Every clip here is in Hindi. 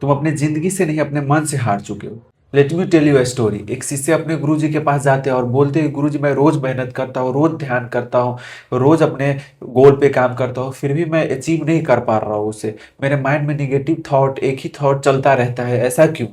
तुम अपनी जिंदगी से नहीं, अपने मन से हार चुके हो। Let me tell you a story. एक शिष्य अपने गुरुजी के पास जाते हैं और बोलते हैं, गुरुजी मैं रोज मेहनत करता हूँ, रोज ध्यान करता हूँ, रोज अपने गोल पे काम करता हूँ, फिर भी मैं अचीव नहीं कर पा रहा हूँ उसे। मेरे माइंड में निगेटिव थॉट, एक ही थॉट चलता रहता है, ऐसा क्यों?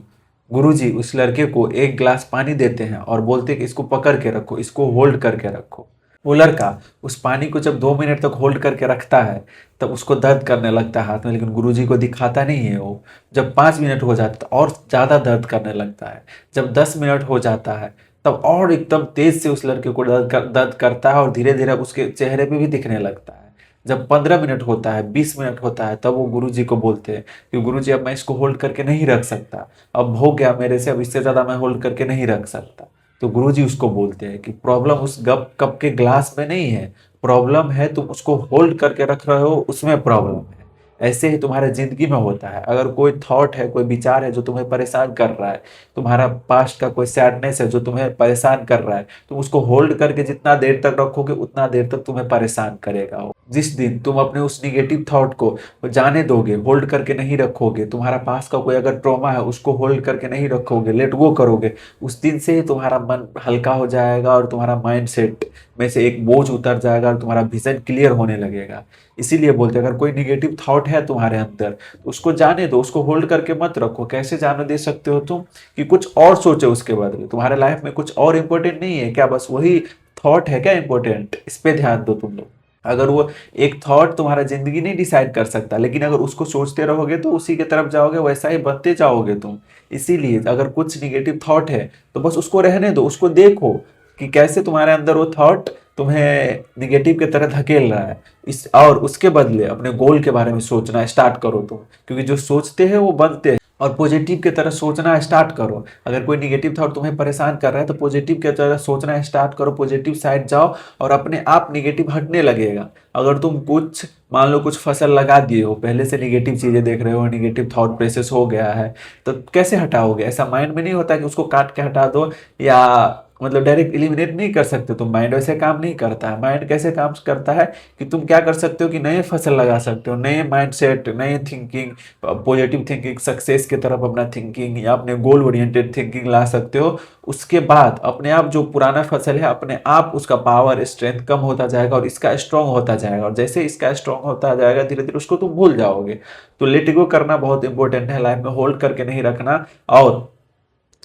गुरुजी उस लड़के को एक ग्लास पानी देते हैं और बोलते हैं कि इसको पकड़ के रखो, इसको होल्ड करके रखो। वो लड़का उस पानी को जब 2 मिनट तक होल्ड करके रखता है, तब उसको दर्द करने लगता है हाथ में, लेकिन गुरुजी को दिखाता नहीं है वो। जब 5 मिनट हो जाता है और ज़्यादा दर्द करने लगता है। जब 10 मिनट हो जाता है, तब और एकदम तेज से उस लड़के को दर्द करता है और धीरे धीरे उसके चेहरे पे भी दिखने लगता है। जब 15 मिनट होता है, 20 मिनट होता है, तब वो गुरुजी को बोलते हैं कि गुरुजी अब मैं इसको होल्ड करके नहीं रख सकता, अब हो गया मेरे से, अब इससे ज़्यादा मैं होल्ड करके नहीं रख सकता। तो गुरुजी उसको बोलते हैं कि प्रॉब्लम उस गप कप के ग्लास में नहीं है, प्रॉब्लम है तुम उसको होल्ड करके रख रहे हो, उसमें प्रॉब्लम है। ऐसे ही तुम्हारे जिंदगी में होता है। अगर कोई थॉट है, कोई विचार है जो तुम्हें परेशान कर रहा है, तुम्हारा पास्ट का कोई सैडनेस है जो तुम्हें परेशान कर रहा है, तुम उसको होल्ड करके जितना देर तक रखोगे उतना देर तक तुम्हें परेशान करेगा वो। जिस दिन तुम अपने उस निगेटिव थॉट को जाने दोगे, होल्ड करके नहीं रखोगे, तुम्हारा पास्ट का कोई अगर ट्रॉमा है उसको होल्ड करके नहीं रखोगे, लेट गो करोगे, उस दिन से ही तुम्हारा मन हल्का हो जाएगा और तुम्हारा माइंड सेट में से एक बोझ उतर जाएगा और तुम्हारा विजन क्लियर होने लगेगा। इसीलिए बोलते हैं अगर कोई निगेटिव थॉट है तुम्हारे अंदर तो उसको जाने दो, उसको होल्ड करके मत रखो। कैसे जाने दे सकते हो तुम? कि कुछ और सोचो उसके बदले। तुम्हारे लाइफ में कुछ और इंपॉर्टेंट नहीं है क्या? बस वही थॉट है क्या इंपॉर्टेंट? इस पे ध्यान दो तुम लोग। अगर वो एक थॉट तुम्हारा जिंदगी नहीं डिसाइड कर सकता, लेकिन अगर उसको सोचते रहोगे तो उसी की तरफ जाओगे, वैसा ही बनते जाओगे तुम। इसीलिए अगर कुछ निगेटिव थॉट है तो बस उसको रहने दो, उसको देखो कि कैसे तुम्हारे अंदर वो थॉट तुम्हें निगेटिव की तरह धकेल रहा है। इस और उसके बदले अपने गोल के बारे में सोचना स्टार्ट करो तुम, क्योंकि जो सोचते हैं वो बनते हैं। और पॉजिटिव की तरह सोचना स्टार्ट करो। अगर कोई निगेटिव थॉट तुम्हें परेशान कर रहा है तो पॉजिटिव की तरह सोचना स्टार्ट करो, पॉजिटिव साइड जाओ और अपने आप निगेटिव हटने लगेगा। अगर तुम कुछ मान लो कुछ फसल लगा दिए हो, पहले से निगेटिव चीजें देख रहे हो, निगेटिव थॉट प्रोसेस हो गया है, तो कैसे हटाओगे? ऐसा माइंड में नहीं होता कि उसको काट के हटा दो, या मतलब डायरेक्ट एलिमिनेट नहीं कर सकते तुम। माइंड वैसे काम नहीं करता है। माइंड कैसे काम करता है कि तुम क्या कर सकते हो कि नए फसल लगा सकते हो, नए माइंडसेट, नए थिंकिंग, पॉजिटिव थिंकिंग, सक्सेस की तरफ अपना थिंकिंग या अपने गोल ओरिएंटेड थिंकिंग ला सकते हो। उसके बाद अपने आप जो पुराना फसल है अपने आप उसका पावर स्ट्रेंथ कम होता जाएगा और इसका स्ट्रांग होता जाएगा, और जैसे इसका स्ट्रांग होता जाएगा धीरे धीरे उसको तुम भूल जाओगे। तो लेट गो करना बहुत इंपॉर्टेंट है लाइफ में, होल्ड करके नहीं रखना। और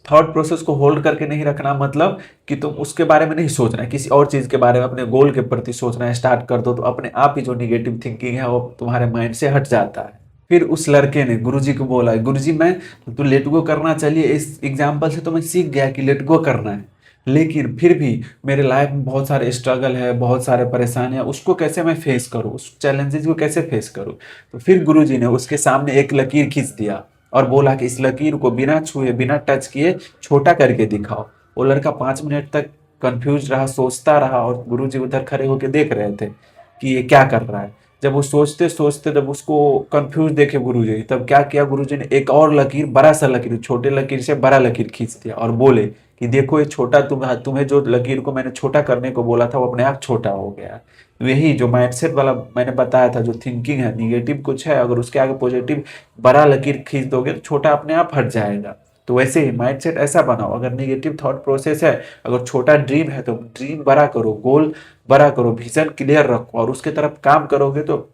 थॉट प्रोसेस को होल्ड करके नहीं रखना मतलब कि तुम उसके बारे में नहीं सोचना है, किसी और चीज के बारे में अपने गोल के प्रति सोचना स्टार्ट कर दो, तो अपने आप ही जो निगेटिव थिंकिंग है वो तुम्हारे माइंड से हट जाता है। फिर उस लड़के ने गुरुजी को बोला, गुरुजी मैं तो लेट गो करना, चलिए इस एग्जाम्पल से तो मैं सीख गया कि लेट गो करना है, लेकिन फिर भी मेरे लाइफ में बहुत सारे स्ट्रगल है, बहुत सारे परेशानियां, उसको कैसे मैं फेस करूँ, उस चैलेंजेस को कैसे फेस करूँ? तो फिर गुरुजी ने उसके सामने एक लकीर खींच दिया और बोला कि इस लकीर को बिना छुए, बिना टच किए छोटा करके दिखाओ। वो लड़का 5 मिनट तक कंफ्यूज रहा, सोचता रहा, और गुरुजी उधर खड़े होकर देख रहे थे कि ये क्या कर रहा है। जब वो सोचते सोचते जब उसको कंफ्यूज देखे गुरुजी, तब क्या किया गुरुजी ने, एक और लकीर, बड़ा सा लकीर, छोटे लकीर से बड़ा लकीर खींच दिया और बोले कि देखो ये छोटा, तुम्हें जो लकीर को मैंने छोटा करने को बोला था वो अपने आप छोटा हो गया। यही जो माइंडसेट वाला मैंने बताया था, जो थिंकिंग है, निगेटिव कुछ है, अगर उसके आगे पॉजिटिव बड़ा लकीर खींच दोगे तो छोटा अपने आप हट जाएगा। तो वैसे ही माइंडसेट ऐसा बनाओ, अगर निगेटिव थॉट प्रोसेस है, अगर छोटा ड्रीम है तो ड्रीम बड़ा करो, गोल बड़ा करो, विजन क्लियर रखो और उसके तरफ काम करोगे तो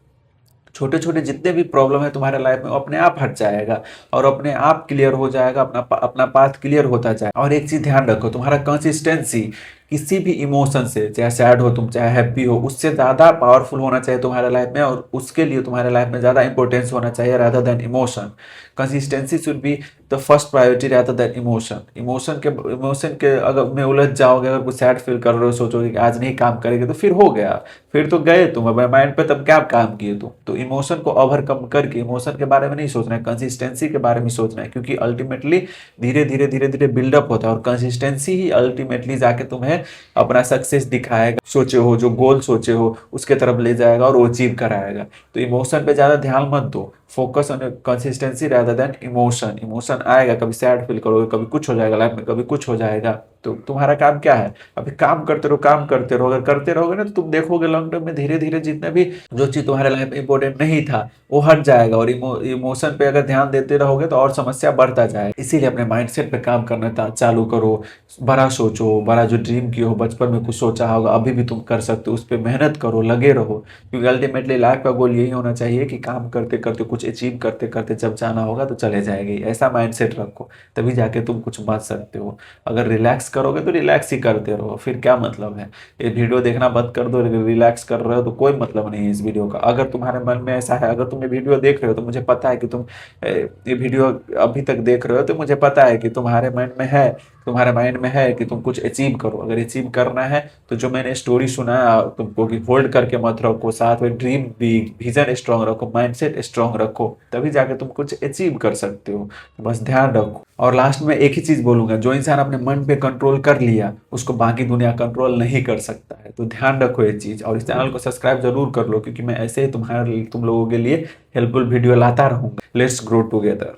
छोटे छोटे जितने भी प्रॉब्लम है तुम्हारे लाइफ में वो अपने आप हट जाएगा और अपने आप क्लियर हो जाएगा, अपना पाथ क्लियर होता जाएगा। और एक चीज ध्यान रखो, तुम्हारा कंसिस्टेंसी किसी भी इमोशन से, चाहे सैड हो तुम, चाहे हैप्पी हो, उससे ज्यादा पावरफुल होना चाहिए तुम्हारे लाइफ में, और उसके लिए तुम्हारे लाइफ में ज्यादा इंपॉर्टेंस होना चाहिए rather than emotion. Consistency should be the first priority rather than emotion. Emotion के अगर में उलझ जाओगे, अगर कुछ सैड फील कर रहे हो, सोचोगे कि आज नहीं काम करेंगे, तो फिर हो गया, फिर तो गए तुम अब माइंड पे, तब क्या काम किए तुम? तो इमोशन को ओवरकम करके इमोशन के बारे में नहीं सोचना है, कंसिस्टेंसी के बारे में सोचना है, क्योंकि अल्टीमेटली धीरे धीरे धीरे धीरे बिल्डअप होता है और कंसिस्टेंसी ही अल्टीमेटली जाके तुम्हें अपना सक्सेस दिखाएगा, सोचे हो जो गोल सोचे हो उसके तरफ ले जाएगा और वो अचीव कराएगा। तो इमोशन पे ज्यादा ध्यान मत दो, focus on consistency rather than emotion. Emotion आएगा, कभी सैड फील करोगे, कभी कुछ हो जाएगा लाइफ में, कभी कुछ हो जाएगा। तो तुम्हारा काम क्या है, अभी काम करते रहो, काम करते रहो। अगर करते रहोगे ना तो तुम देखोगे लॉन्ग टर्म में धीरे धीरे जितना भी जो चीज तुम्हारे लाइफ में इंपॉर्टेंट नहीं था वो हट जाएगा। और इमोशन पे अगर ध्यान देते रहोगे तो और समस्या बढ़ता जाएगा। इसीलिए अपने माइंडसेट पे काम करना चालू करो। बड़ा सोचो, बड़ा जो ड्रीम किए हो, बचपन में कुछ सोचा होगा, अभी भी तुम कर सकते हो, उस पर मेहनत करो, लगे रहो। क्योंकि अल्टीमेटली लाइफ का गोल यही होना चाहिए कि काम करते करते, कुछ अचीव करते करते जब जाना होगा तो चले जाएगी। ऐसा माइंडसेट रखो, तभी जाके तुम कुछ बच सकते हो। अगर रिलैक्स करोगे तो रिलैक्स ही करते रहो, फिर क्या मतलब है। ये वीडियो देखना बंद कर दो, रिलैक्स कर रहे हो तो कोई मतलब नहीं है इस वीडियो का। अगर तुम्हारे मन में ऐसा है, अगर तुम ये वीडियो देख रहे हो तो मुझे पता है कि तुम ये वीडियो अभी तक देख रहे हो, तो मुझे पता है कि तुम्हारे माइंड में है, तुम्हारे माइंड में है कि तुम कुछ अचीव करो। अगर अचीव करना है तो जो मैंने स्टोरी सुनाया तुमको कि होल्ड करके मत रखो, साथ में ड्रीम भी, विजन स्ट्रांग रखो, माइंडसेट स्ट्रांग रखो, तभी जाके तुम कुछ अचीव कर सकते हो। तो बस ध्यान रखो। और लास्ट में एक ही चीज बोलूंगा, जो इंसान अपने मन पे कंट्रोल कर लिया उसको बाकी दुनिया कंट्रोल नहीं कर सकता है। तो ध्यान रखो ये चीज, और इस चैनल को सब्सक्राइब जरूर कर लो, क्योंकि मैं ऐसे ही तुम लोगों के लिए हेल्पफुल वीडियो लाता रहूंगा। Let's grow together.